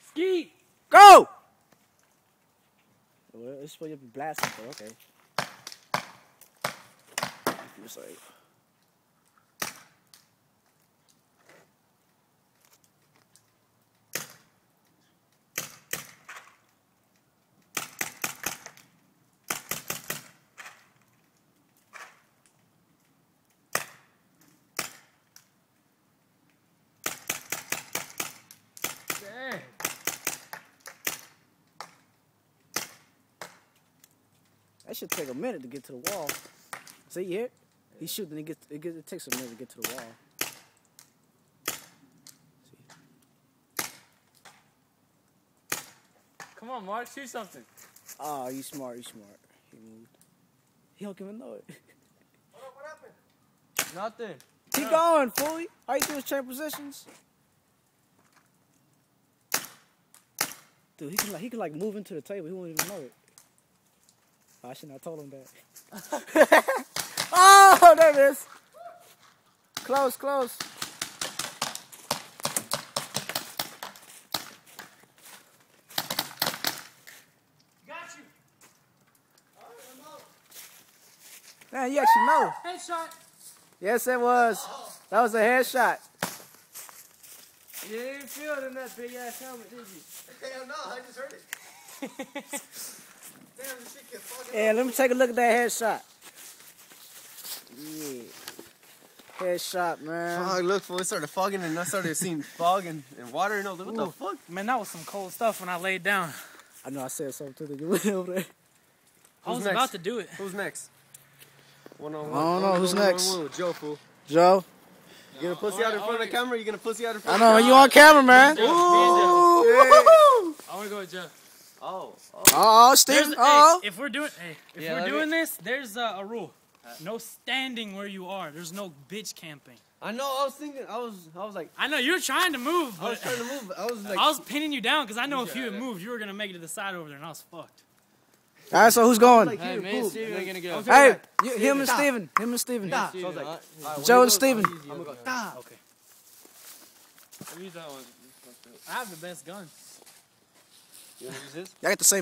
Skeet. Go! Well, it's supposed to be blasting, but okay. It's like... Dang. That should take a minute to get to the wall. See, you hear? He's shooting, it takes a minute to get to the wall. Come on, Mark, shoot something. Oh, you smart, you smart. He moved. He don't even know it. What happened? Nothing. Keep going, fully. All you do is change positions. Dude, he can like move into the table. He won't even know it. Oh, I shouldn't have told him that. Oh, there it is. Close, close. Got you. Man, you actually know. Headshot. Yes, it was. That was a headshot. You didn't feel it in that big ass helmet, did you? Hell no, I just heard it. Damn, this shit get fucking Yeah, let me take a look at that headshot. Yeah. Headshot, man. Fog, look, fool, it started fogging and I started seeing fog and water and all that. What the fuck? Man, that was some cold stuff when I laid down. I know I said something to the dude over there. I was next? about to do it. Who's next? One-on-one. I don't know, who's next? One-on-one with Joe, fool. Joe? You gonna pussy out in front of the camera? You gonna pussy out in I front know, of the you on camera, man. Joe, me and Joe. Ooh. I want to go with Joe. Oh. Oh, Steven. Oh. Hey, if we're doing, this, there's a rule. No standing where you are. There's no bitch camping. I know, I was thinking, I was like, I know you're trying to move, I was but trying to move, I was like, I was pinning you down because I know if you had moved, you were gonna make it to the side over there, and I was fucked. All right, so who's going? like, Hey, here, man, boom. Steven, And gonna then- go. I was Hey, like, him and Steven. Him and Steven. So I was like, Joe and Steven. I'm gonna go, da. Okay. Use that one. I have the best gun. You wanna use this? I got the same.